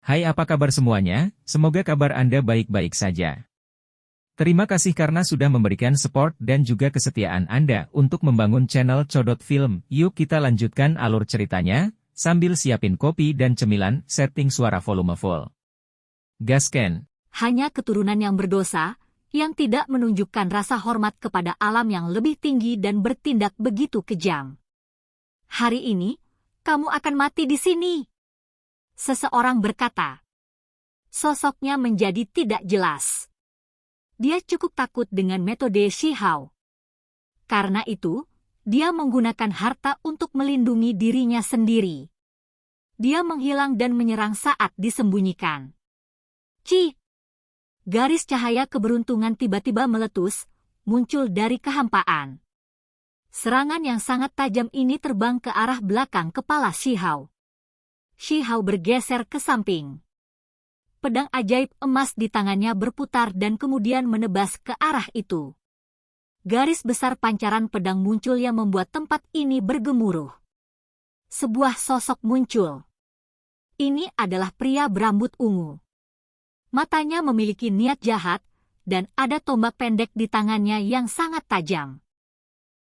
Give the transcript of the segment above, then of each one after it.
Hai, apa kabar semuanya? Semoga kabar Anda baik-baik saja. Terima kasih karena sudah memberikan support dan juga kesetiaan Anda untuk membangun channel Codot Film. Yuk kita lanjutkan alur ceritanya, sambil siapin kopi dan cemilan, setting suara volume full. Gasken. Hanya keturunan yang berdosa, yang tidak menunjukkan rasa hormat kepada alam yang lebih tinggi dan bertindak begitu kejam. Hari ini, kamu akan mati di sini. Seseorang berkata. Sosoknya menjadi tidak jelas. Dia cukup takut dengan metode Shihao. Karena itu, dia menggunakan harta untuk melindungi dirinya sendiri. Dia menghilang dan menyerang saat disembunyikan. Garis cahaya keberuntungan tiba-tiba meletus, muncul dari kehampaan. Serangan yang sangat tajam ini terbang ke arah belakang kepala Shihao. Shihao bergeser ke samping. Pedang ajaib emas di tangannya berputar dan kemudian menebas ke arah itu. Garis besar pancaran pedang muncul yang membuat tempat ini bergemuruh. Sebuah sosok muncul. Ini adalah pria berambut ungu. Matanya memiliki niat jahat, dan ada tombak pendek di tangannya yang sangat tajam.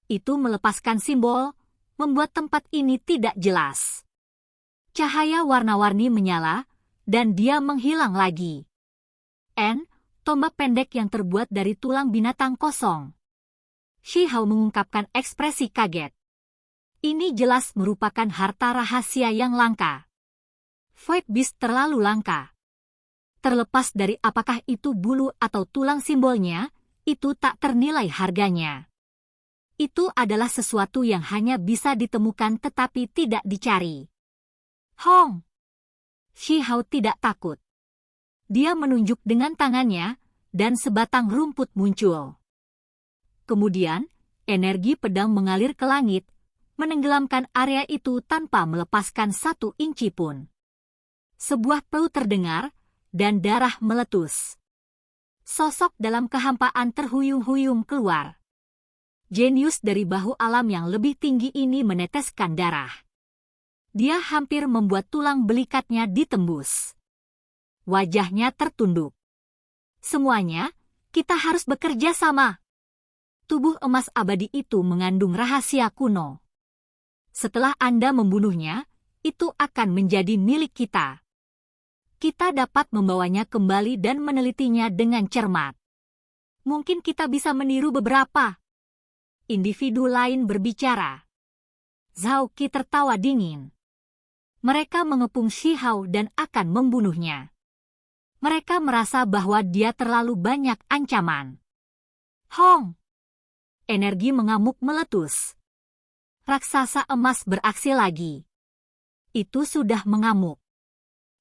Itu melepaskan simbol, membuat tempat ini tidak jelas. Cahaya warna-warni menyala, dan dia menghilang lagi. Tombak pendek yang terbuat dari tulang binatang kosong. Shihao mengungkapkan ekspresi kaget. Ini jelas merupakan harta rahasia yang langka. Void Beast terlalu langka. Terlepas dari apakah itu bulu atau tulang simbolnya, itu tak ternilai harganya. Itu adalah sesuatu yang hanya bisa ditemukan tetapi tidak dicari. Hong! Shihao tidak takut. Dia menunjuk dengan tangannya, dan sebatang rumput muncul. Kemudian, energi pedang mengalir ke langit, menenggelamkan area itu tanpa melepaskan 1 inci pun. Sebuah peu terdengar, dan darah meletus. Sosok dalam kehampaan terhuyung-huyung keluar. Jenius dari bahu alam yang lebih tinggi ini meneteskan darah. Dia hampir membuat tulang belikatnya ditembus. Wajahnya tertunduk. Semuanya, kita harus bekerja sama. Tubuh emas abadi itu mengandung rahasia kuno. Setelah Anda membunuhnya, itu akan menjadi milik kita. Kita dapat membawanya kembali dan menelitinya dengan cermat. Mungkin kita bisa meniru beberapa. Individu lain berbicara. Zhao Qi tertawa dingin. Mereka mengepung Shihao dan akan membunuhnya. Mereka merasa bahwa dia terlalu banyak ancaman. Hong! Energi mengamuk meletus. Raksasa emas beraksi lagi. Itu sudah mengamuk.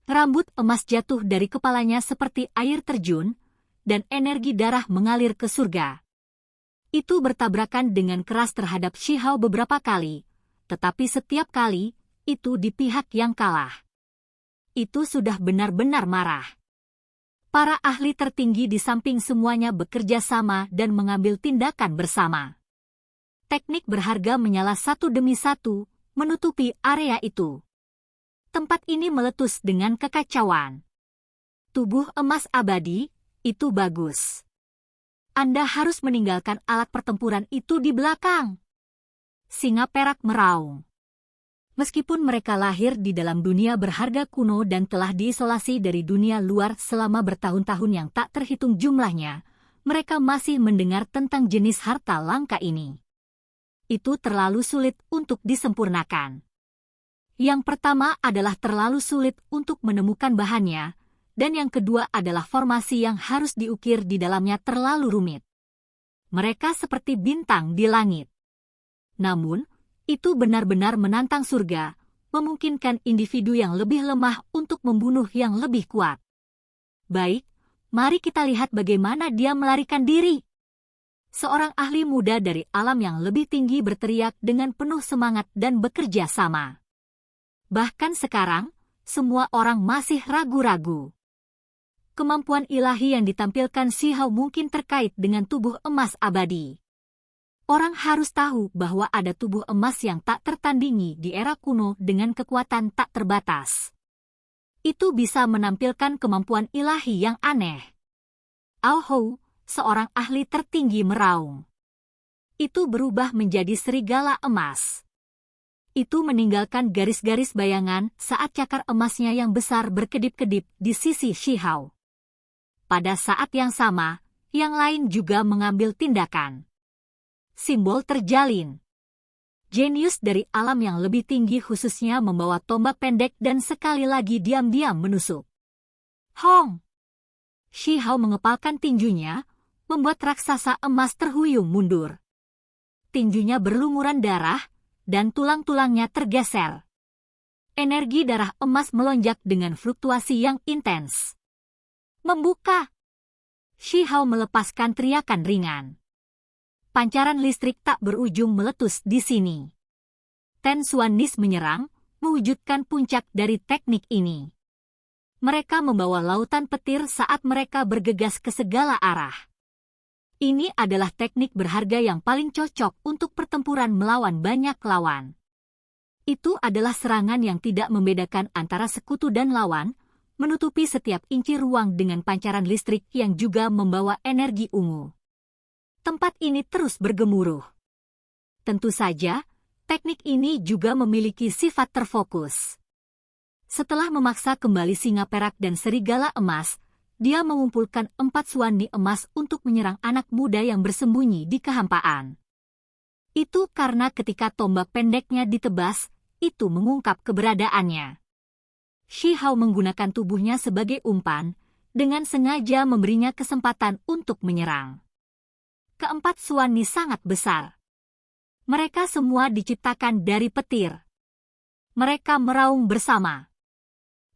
Rambut emas jatuh dari kepalanya seperti air terjun, dan energi darah mengalir ke surga. Itu bertabrakan dengan keras terhadap Shihao beberapa kali, tetapi setiap kali, itu di pihak yang kalah. Itu sudah benar-benar marah. Para ahli tertinggi di samping semuanya bekerja sama dan mengambil tindakan bersama. Teknik berharga menyala satu demi satu, menutupi area itu. Tempat ini meletus dengan kekacauan. Tubuh emas abadi, itu bagus. Anda harus meninggalkan alat pertempuran itu di belakang. Singa perak meraung. Meskipun mereka lahir di dalam dunia berharga kuno dan telah diisolasi dari dunia luar selama bertahun-tahun yang tak terhitung jumlahnya, mereka masih mendengar tentang jenis harta langka ini. Itu terlalu sulit untuk disempurnakan. Yang pertama adalah terlalu sulit untuk menemukan bahannya, dan yang kedua adalah formasi yang harus diukir di dalamnya terlalu rumit. Mereka seperti bintang di langit. Namun, itu benar-benar menantang surga, memungkinkan individu yang lebih lemah untuk membunuh yang lebih kuat. Baik, mari kita lihat bagaimana dia melarikan diri. Seorang ahli muda dari alam yang lebih tinggi berteriak dengan penuh semangat dan bekerja sama. Bahkan sekarang, semua orang masih ragu-ragu. Kemampuan ilahi yang ditampilkan Shihao mungkin terkait dengan tubuh emas abadi. Orang harus tahu bahwa ada tubuh emas yang tak tertandingi di era kuno dengan kekuatan tak terbatas. Itu bisa menampilkan kemampuan ilahi yang aneh. Ao Hou, seorang ahli tertinggi meraung. Itu berubah menjadi serigala emas. Itu meninggalkan garis-garis bayangan saat cakar emasnya yang besar berkedip-kedip di sisi Shihao. Pada saat yang sama, yang lain juga mengambil tindakan. Simbol terjalin. Jenius dari alam yang lebih tinggi khususnya membawa tombak pendek dan sekali lagi diam-diam menusuk. Hong! Shihao mengepalkan tinjunya, membuat raksasa emas terhuyung mundur. Tinjunya berlumuran darah, dan tulang-tulangnya tergeser. Energi darah emas melonjak dengan fluktuasi yang intens. Membuka! Shihao melepaskan teriakan ringan. Pancaran listrik tak berujung meletus di sini. Ten Xuannis menyerang, mewujudkan puncak dari teknik ini. Mereka membawa lautan petir saat mereka bergegas ke segala arah. Ini adalah teknik berharga yang paling cocok untuk pertempuran melawan banyak lawan. Itu adalah serangan yang tidak membedakan antara sekutu dan lawan, menutupi setiap inci ruang dengan pancaran listrik yang juga membawa energi ungu. Tempat ini terus bergemuruh. Tentu saja, teknik ini juga memiliki sifat terfokus. Setelah memaksa kembali singa perak dan serigala emas, dia mengumpulkan 4 Xuanni emas untuk menyerang anak muda yang bersembunyi di kehampaan. Itu karena ketika tombak pendeknya ditebas, itu mengungkap keberadaannya. Shihao menggunakan tubuhnya sebagai umpan, dengan sengaja memberinya kesempatan untuk menyerang. Keempat Xuanni sangat besar. Mereka semua diciptakan dari petir. Mereka meraung bersama.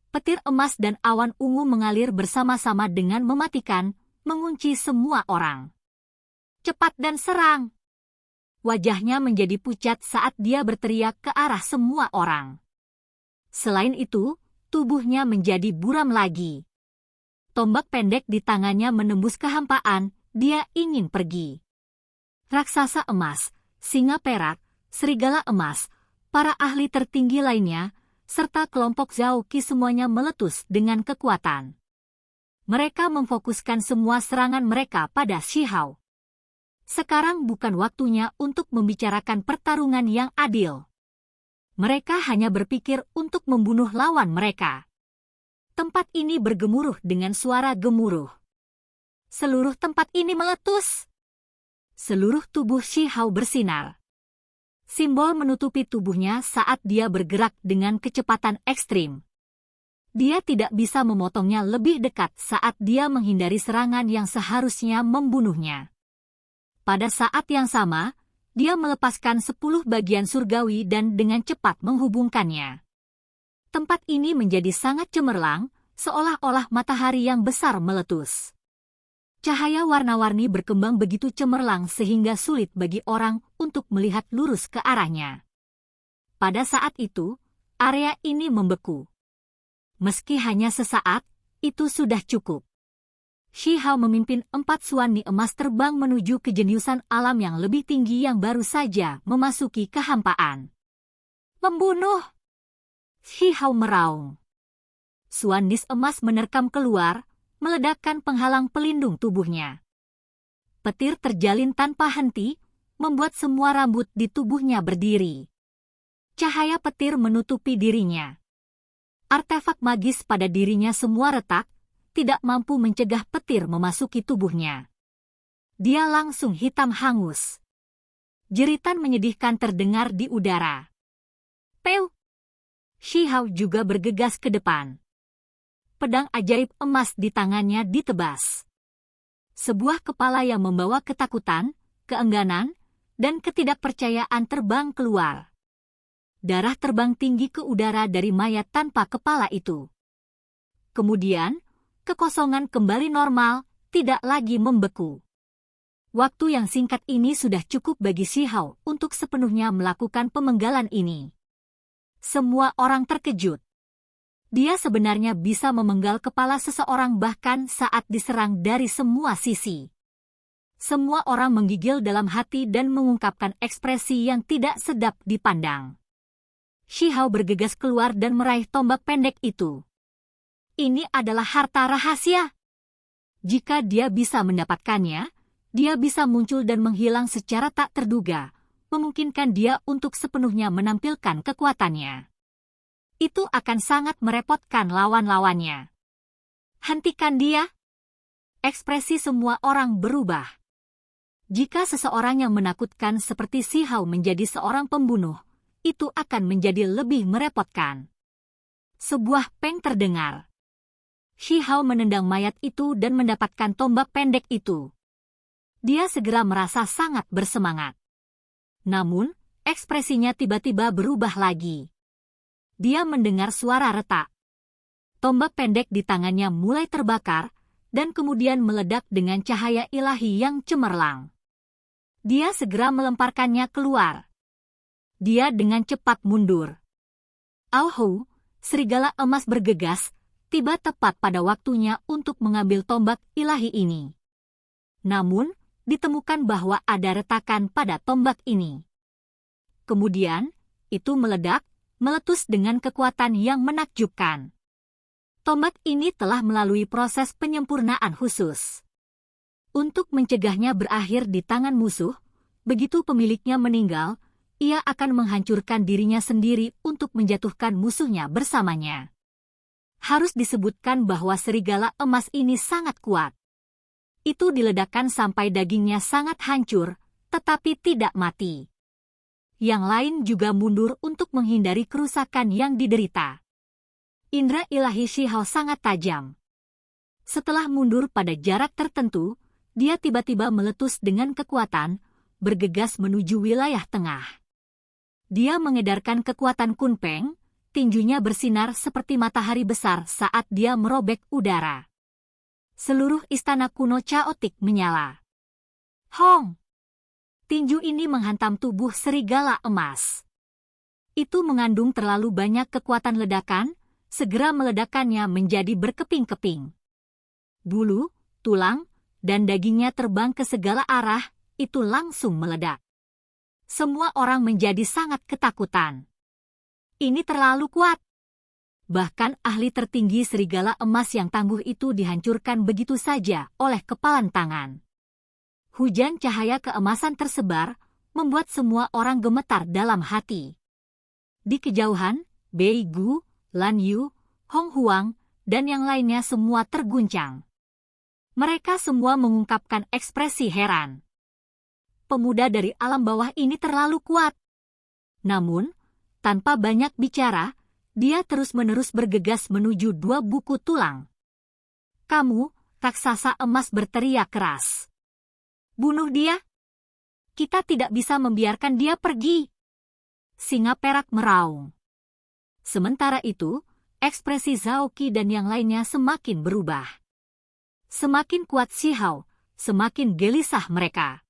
Petir emas dan awan ungu mengalir bersama-sama dengan mematikan, mengunci semua orang. Cepat dan serang! Wajahnya menjadi pucat saat dia berteriak ke arah semua orang. Selain itu, tubuhnya menjadi buram lagi. Tombak pendek di tangannya menembus kehampaan, dia ingin pergi. Raksasa emas, singa perak, serigala emas, para ahli tertinggi lainnya, serta kelompok Zhao Qi semuanya meletus dengan kekuatan. Mereka memfokuskan semua serangan mereka pada Shihao. Sekarang bukan waktunya untuk membicarakan pertarungan yang adil. Mereka hanya berpikir untuk membunuh lawan mereka. Tempat ini bergemuruh dengan suara gemuruh. Seluruh tempat ini meletus. Seluruh tubuh Shihao bersinar. Simbol menutupi tubuhnya saat dia bergerak dengan kecepatan ekstrim. Dia tidak bisa memotongnya lebih dekat saat dia menghindari serangan yang seharusnya membunuhnya. Pada saat yang sama, dia melepaskan 10 bagian surgawi dan dengan cepat menghubungkannya. Tempat ini menjadi sangat cemerlang, seolah-olah matahari yang besar meletus. Cahaya warna-warni berkembang begitu cemerlang sehingga sulit bagi orang untuk melihat lurus ke arahnya. Pada saat itu, area ini membeku. Meski hanya sesaat, itu sudah cukup. Shihao memimpin 4 Xuanni emas terbang menuju kejeniusan alam yang lebih tinggi yang baru saja memasuki kehampaan. Membunuh! Shihao meraung. Xuannis emas menerkam keluar, meledakkan penghalang pelindung tubuhnya. Petir terjalin tanpa henti, membuat semua rambut di tubuhnya berdiri. Cahaya petir menutupi dirinya. Artefak magis pada dirinya semua retak, tidak mampu mencegah petir memasuki tubuhnya. Dia langsung hitam hangus. Jeritan menyedihkan terdengar di udara. Peu! Shihao juga bergegas ke depan. Pedang ajaib emas di tangannya ditebas. Sebuah kepala yang membawa ketakutan, keengganan, dan ketidakpercayaan terbang keluar. Darah terbang tinggi ke udara dari mayat tanpa kepala itu. Kemudian, kekosongan kembali normal, tidak lagi membeku. Waktu yang singkat ini sudah cukup bagi Shihao untuk sepenuhnya melakukan pemenggalan ini. Semua orang terkejut. Dia sebenarnya bisa memenggal kepala seseorang bahkan saat diserang dari semua sisi. Semua orang menggigil dalam hati dan mengungkapkan ekspresi yang tidak sedap dipandang. Shihao bergegas keluar dan meraih tombak pendek itu. ini adalah harta rahasia. Jika dia bisa mendapatkannya, dia bisa muncul dan menghilang secara tak terduga, memungkinkan dia untuk sepenuhnya menampilkan kekuatannya. Itu akan sangat merepotkan lawan-lawannya. Hentikan dia. Ekspresi semua orang berubah. Jika seseorang yang menakutkan seperti Shihao menjadi seorang pembunuh, itu akan menjadi lebih merepotkan. Sebuah peng terdengar. Shihao menendang mayat itu dan mendapatkan tombak pendek itu. Dia segera merasa sangat bersemangat. Namun, ekspresinya tiba-tiba berubah lagi. Dia mendengar suara retak. Tombak pendek di tangannya mulai terbakar, dan kemudian meledak dengan cahaya ilahi yang cemerlang. Dia segera melemparkannya keluar. Dia dengan cepat mundur. Auhu, serigala emas bergegas, tiba tepat pada waktunya untuk mengambil tombak ilahi ini. Namun, ditemukan bahwa ada retakan pada tombak ini. Kemudian, itu meletus dengan kekuatan yang menakjubkan. Tombak ini telah melalui proses penyempurnaan khusus. Untuk mencegahnya berakhir di tangan musuh, begitu pemiliknya meninggal, ia akan menghancurkan dirinya sendiri untuk menjatuhkan musuhnya bersamanya. Harus disebutkan bahwa serigala emas ini sangat kuat. Itu diledakkan sampai dagingnya sangat hancur, tetapi tidak mati. Yang lain juga mundur untuk menghindari kerusakan yang diderita. Indra ilahi Shihao sangat tajam. Setelah mundur pada jarak tertentu, dia tiba-tiba meletus dengan kekuatan, bergegas menuju wilayah tengah. Dia mengedarkan kekuatan kunpeng, tinjunya bersinar seperti matahari besar saat dia merobek udara. Seluruh istana kuno caotik menyala. Hong! Tinju ini menghantam tubuh serigala emas. Itu mengandung terlalu banyak kekuatan ledakan, segera meledakkannya menjadi berkeping-keping. Bulu, tulang, dan dagingnya terbang ke segala arah, itu langsung meledak. Semua orang menjadi sangat ketakutan. Ini terlalu kuat. Bahkan ahli tertinggi serigala emas yang tangguh itu dihancurkan begitu saja oleh kepalan tangan. Hujan cahaya keemasan tersebar, membuat semua orang gemetar dalam hati. Di kejauhan, Bei Gu, Lan Yu, Hong Huang, dan yang lainnya semua terguncang. Mereka semua mengungkapkan ekspresi heran. Pemuda dari alam bawah ini terlalu kuat. Namun, tanpa banyak bicara, dia terus-menerus bergegas menuju dua buku tulang. Kamu, raksasa emas, berteriak keras. Bunuh dia. Kita tidak bisa membiarkan dia pergi. Singa perak meraung. Sementara itu, ekspresi Zhao Qi dan yang lainnya semakin berubah. Semakin kuat Shihao, semakin gelisah mereka.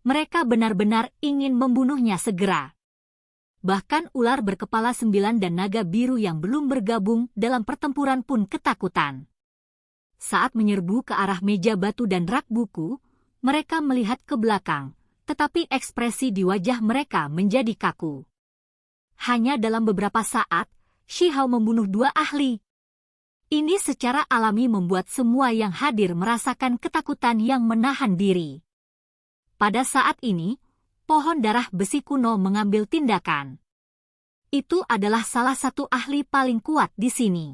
Mereka benar-benar ingin membunuhnya segera. Bahkan ular berkepala 9 dan naga biru yang belum bergabung dalam pertempuran pun ketakutan. Saat menyerbu ke arah meja batu dan rak buku, mereka melihat ke belakang, tetapi ekspresi di wajah mereka menjadi kaku. Hanya dalam beberapa saat, Shihao membunuh 2 ahli. Ini secara alami membuat semua yang hadir merasakan ketakutan yang menahan diri. Pada saat ini, pohon darah besi kuno mengambil tindakan. Itu adalah salah satu ahli paling kuat di sini.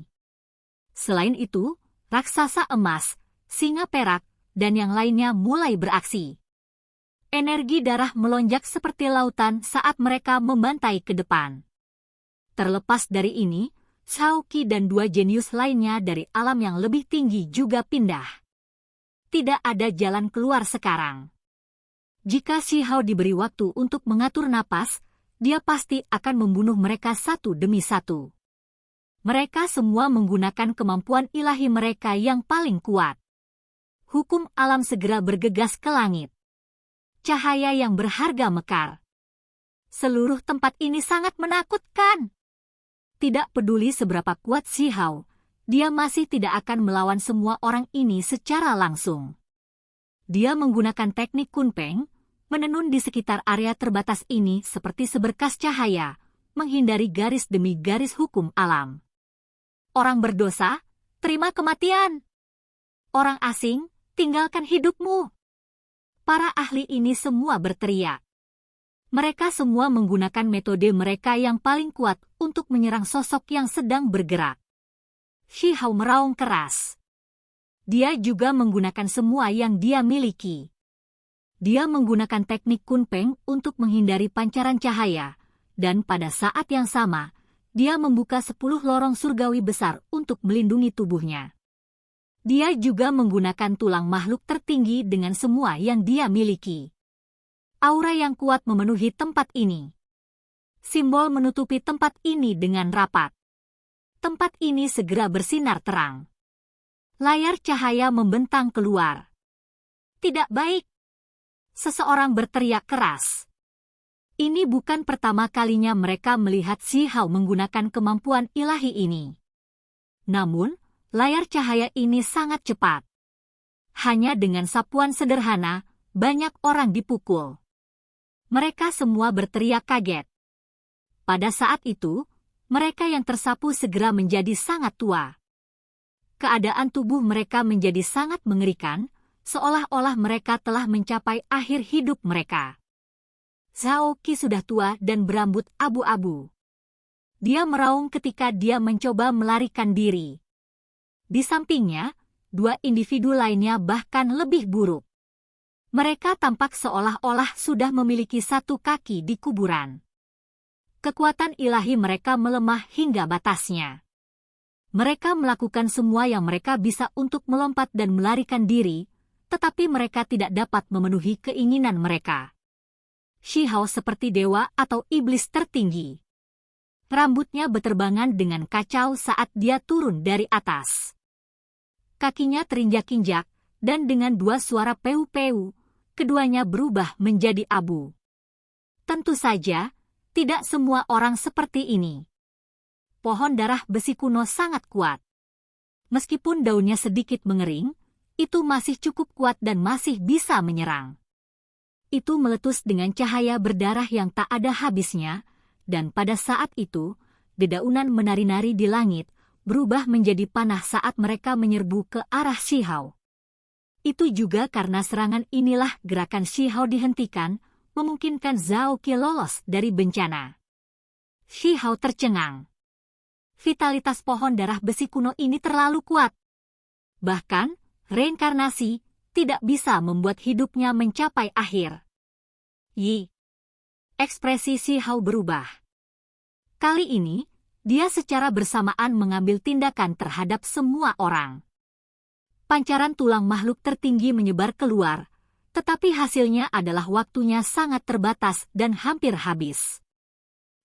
Selain itu, raksasa emas, singa perak, dan yang lainnya mulai beraksi. Energi darah melonjak seperti lautan saat mereka membantai ke depan. Terlepas dari ini, Zhao Qi dan 2 jenius lainnya dari alam yang lebih tinggi juga pindah. Tidak ada jalan keluar sekarang. Jika Shihao diberi waktu untuk mengatur napas, dia pasti akan membunuh mereka satu demi satu. Mereka semua menggunakan kemampuan ilahi mereka yang paling kuat. Hukum alam segera bergegas ke langit. Cahaya yang berharga mekar. Seluruh tempat ini sangat menakutkan. Tidak peduli seberapa kuat Shihao, dia masih tidak akan melawan semua orang ini secara langsung. Dia menggunakan teknik kunpeng, menenun di sekitar area terbatas ini seperti seberkas cahaya, menghindari garis demi garis hukum alam. Orang berdosa, Terima kematian. Orang asing, tinggalkan hidupmu. Para ahli ini semua berteriak. Mereka semua menggunakan metode mereka yang paling kuat untuk menyerang sosok yang sedang bergerak. Shi Hao meraung keras. Dia juga menggunakan semua yang dia miliki. Dia menggunakan teknik Kunpeng untuk menghindari pancaran cahaya, dan pada saat yang sama, dia membuka 10 lorong surgawi besar untuk melindungi tubuhnya. Dia juga menggunakan tulang makhluk tertinggi dengan semua yang dia miliki. Aura yang kuat memenuhi tempat ini. Simbol menutupi tempat ini dengan rapat. Tempat ini segera bersinar terang. Layar cahaya membentang keluar. Tidak baik. Seseorang berteriak keras. Ini bukan pertama kalinya mereka melihat Shi Hao menggunakan kemampuan ilahi ini. Namun, layar cahaya ini sangat cepat. Hanya dengan sapuan sederhana, banyak orang dipukul. Mereka semua berteriak kaget. Pada saat itu, mereka yang tersapu segera menjadi sangat tua. Keadaan tubuh mereka menjadi sangat mengerikan, seolah-olah mereka telah mencapai akhir hidup mereka. Zhao Qi sudah tua dan berambut abu-abu. Dia meraung ketika dia mencoba melarikan diri. Di sampingnya, 2 individu lainnya bahkan lebih buruk. Mereka tampak seolah-olah sudah memiliki 1 kaki di kuburan. Kekuatan ilahi mereka melemah hingga batasnya. Mereka melakukan semua yang mereka bisa untuk melompat dan melarikan diri, tetapi mereka tidak dapat memenuhi keinginan mereka. Shi Hao seperti dewa atau iblis tertinggi. Rambutnya beterbangan dengan kacau saat dia turun dari atas. Kakinya terinjak-injak, dan dengan 2 suara peu-peu, keduanya berubah menjadi abu. Tentu saja, tidak semua orang seperti ini. Pohon darah besi kuno sangat kuat. Meskipun daunnya sedikit mengering, itu masih cukup kuat dan masih bisa menyerang. Itu meletus dengan cahaya berdarah yang tak ada habisnya, dan pada saat itu, dedaunan menari-nari di langit, berubah menjadi panah saat mereka menyerbu ke arah Shi Hao. Itu juga karena serangan inilah gerakan Shi Hao dihentikan, memungkinkan Zhao Qi lolos dari bencana. Shi Hao tercengang. Vitalitas pohon darah besi kuno ini terlalu kuat. Bahkan, reinkarnasi tidak bisa membuat hidupnya mencapai akhir. Yi. Ekspresi Shi Hao berubah. Kali ini, dia secara bersamaan mengambil tindakan terhadap semua orang. Pancaran tulang makhluk tertinggi menyebar keluar, tetapi hasilnya adalah waktunya sangat terbatas dan hampir habis.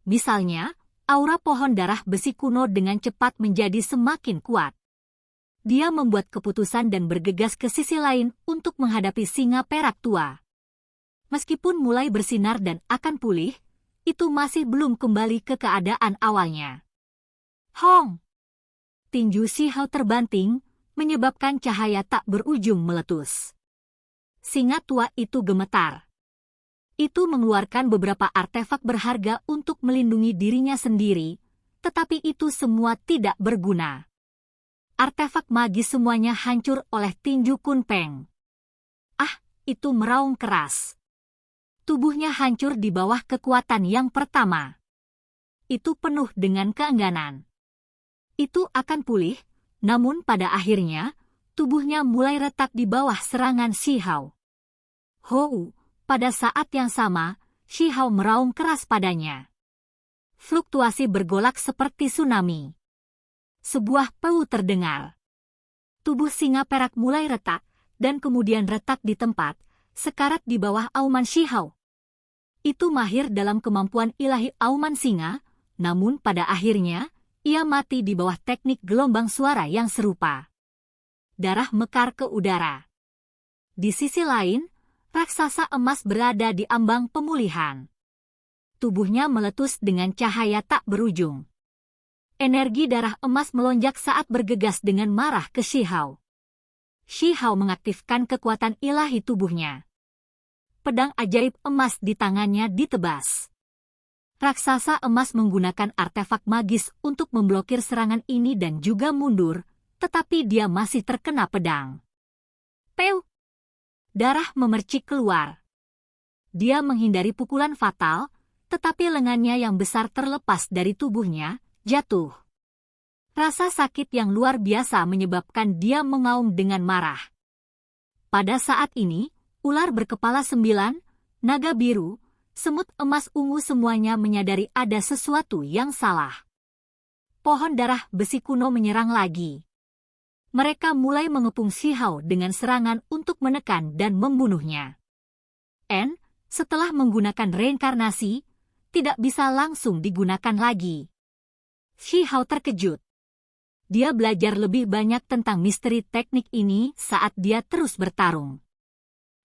Misalnya, aura pohon darah besi kuno dengan cepat menjadi semakin kuat. Dia membuat keputusan dan bergegas ke sisi lain untuk menghadapi singa perak tua. Meskipun mulai bersinar dan akan pulih, itu masih belum kembali ke keadaan awalnya. Hong! Tinju Shi Hao terbanting, menyebabkan cahaya tak berujung meletus. Singa tua itu gemetar. Itu mengeluarkan beberapa artefak berharga untuk melindungi dirinya sendiri, tetapi itu semua tidak berguna. Artefak magis semuanya hancur oleh tinju Kunpeng. Ah, itu meraung keras. Tubuhnya hancur di bawah kekuatan yang pertama. Itu penuh dengan keengganan. Itu akan pulih, namun pada akhirnya, tubuhnya mulai retak di bawah serangan Shi Hao. Hou, pada saat yang sama, Shi Hao meraung keras padanya. Fluktuasi bergolak seperti tsunami. Sebuah peu terdengar. Tubuh singa perak mulai retak, dan kemudian retak di tempat, sekarat di bawah auman Shi Hao. Itu mahir dalam kemampuan ilahi auman singa, namun pada akhirnya, ia mati di bawah teknik gelombang suara yang serupa. Darah mekar ke udara. Di sisi lain, raksasa emas berada di ambang pemulihan. Tubuhnya meletus dengan cahaya tak berujung. Energi darah emas melonjak saat bergegas dengan marah ke Shi Hao. Shi Hao mengaktifkan kekuatan ilahi tubuhnya. Pedang ajaib emas di tangannya ditebas. Raksasa emas menggunakan artefak magis untuk memblokir serangan ini dan juga mundur, tetapi dia masih terkena pedang. Peu! Darah memercik keluar. Dia menghindari pukulan fatal, tetapi lengannya yang besar terlepas dari tubuhnya, jatuh. Rasa sakit yang luar biasa menyebabkan dia mengaum dengan marah. Pada saat ini, ular berkepala 9, naga biru, semut emas ungu semuanya menyadari ada sesuatu yang salah. Pohon darah besi kuno menyerang lagi. Mereka mulai mengepung Shihao dengan serangan untuk menekan dan membunuhnya. Setelah menggunakan reinkarnasi, tidak bisa langsung digunakan lagi. Shihao terkejut. Dia belajar lebih banyak tentang misteri teknik ini saat dia terus bertarung.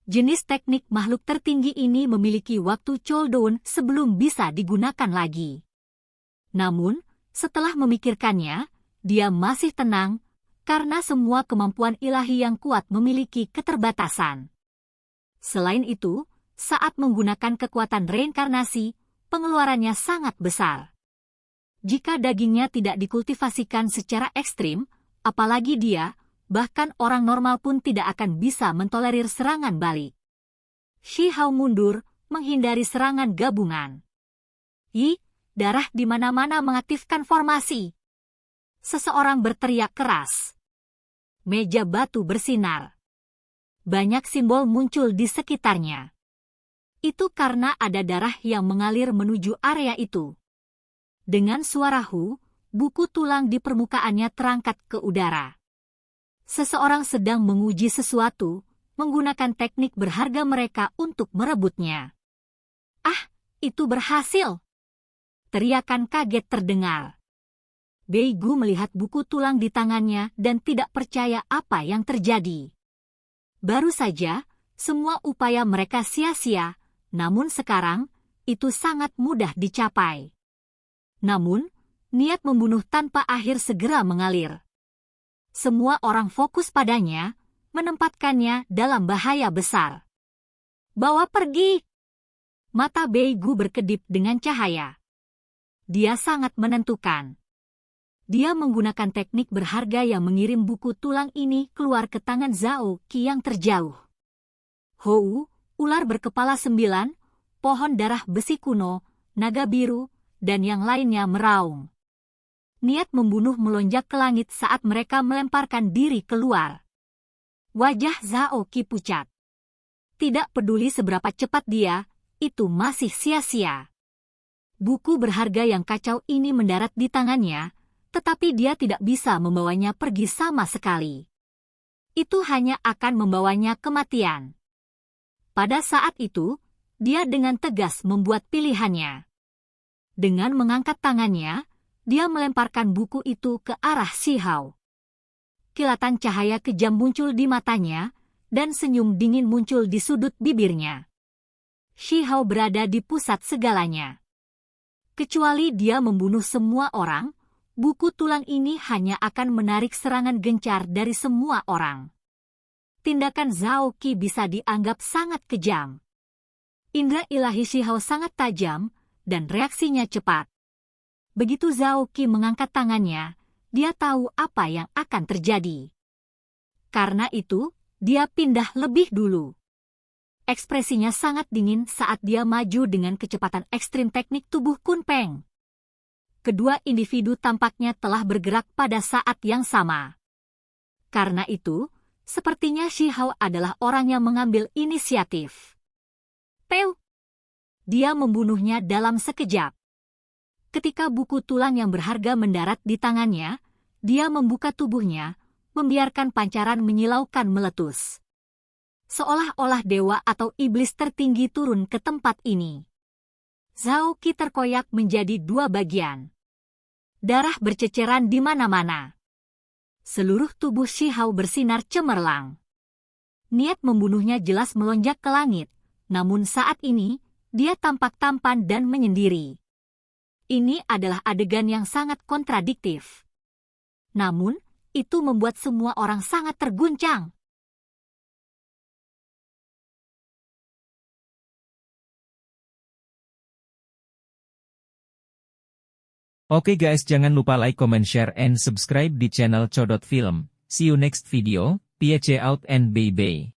Jenis teknik makhluk tertinggi ini memiliki waktu cooldown sebelum bisa digunakan lagi. Namun, setelah memikirkannya, dia masih tenang, karena semua kemampuan ilahi yang kuat memiliki keterbatasan. Selain itu, saat menggunakan kekuatan reinkarnasi, pengeluarannya sangat besar. Jika dagingnya tidak dikultivasikan secara ekstrim, apalagi dia, bahkan orang normal pun tidak akan bisa mentolerir serangan balik. Shihao mundur, menghindari serangan gabungan. Darah di mana-mana mengaktifkan formasi. Seseorang berteriak keras. Meja batu bersinar. Banyak simbol muncul di sekitarnya. Itu karena ada darah yang mengalir menuju area itu. Dengan suara hu, buku tulang di permukaannya terangkat ke udara. Seseorang sedang menguji sesuatu, menggunakan teknik berharga mereka untuk merebutnya. Itu berhasil! Teriakan kaget terdengar. Beigu melihat buku tulang di tangannya dan tidak percaya apa yang terjadi. Baru saja, semua upaya mereka sia-sia, namun sekarang, itu sangat mudah dicapai. Namun, niat membunuh tanpa akhir segera mengalir. Semua orang fokus padanya, menempatkannya dalam bahaya besar. Bawa pergi! Mata Beigu berkedip dengan cahaya. Dia sangat menentukan. Dia menggunakan teknik berharga yang mengirim buku tulang ini keluar ke tangan Zhao Qi yang terjauh. Hou, ular berkepala 9, pohon darah besi kuno, naga biru, dan yang lainnya meraung. Niat membunuh melonjak ke langit saat mereka melemparkan diri keluar. Wajah Zhao Qi pucat. Tidak peduli seberapa cepat dia, itu masih sia-sia. Buku berharga yang kacau ini mendarat di tangannya, tetapi dia tidak bisa membawanya pergi sama sekali. Itu hanya akan membawanya kematian. Pada saat itu, dia dengan tegas membuat pilihannya. Dengan mengangkat tangannya, dia melemparkan buku itu ke arah Shihao. Kilatan cahaya kejam muncul di matanya, dan senyum dingin muncul di sudut bibirnya. Shihao berada di pusat segalanya. Kecuali dia membunuh semua orang, buku tulang ini hanya akan menarik serangan gencar dari semua orang. Tindakan Zhao Qi bisa dianggap sangat kejam. Indra ilahi Shihao sangat tajam, dan reaksinya cepat. Begitu Zhao Qi mengangkat tangannya, dia tahu apa yang akan terjadi. Karena itu, dia pindah lebih dulu. Ekspresinya sangat dingin saat dia maju dengan kecepatan ekstrim teknik tubuh Kun Peng. Kedua individu tampaknya telah bergerak pada saat yang sama. Karena itu, sepertinya Shihao adalah orang yang mengambil inisiatif. Peu! Dia membunuhnya dalam sekejap. Ketika buku tulang yang berharga mendarat di tangannya, dia membuka tubuhnya, membiarkan pancaran menyilaukan meletus. Seolah-olah dewa atau iblis tertinggi turun ke tempat ini. Zhao Qi terkoyak menjadi dua bagian. Darah berceceran di mana-mana. Seluruh tubuh Shihao bersinar cemerlang. Niat membunuhnya jelas melonjak ke langit, namun saat ini, dia tampak tampan dan menyendiri. Ini adalah adegan yang sangat kontradiktif. Namun, itu membuat semua orang sangat terguncang. Oke guys, jangan lupa like, comment, share, and subscribe di channel Codot Film. See you next video, peace out and bye-bye.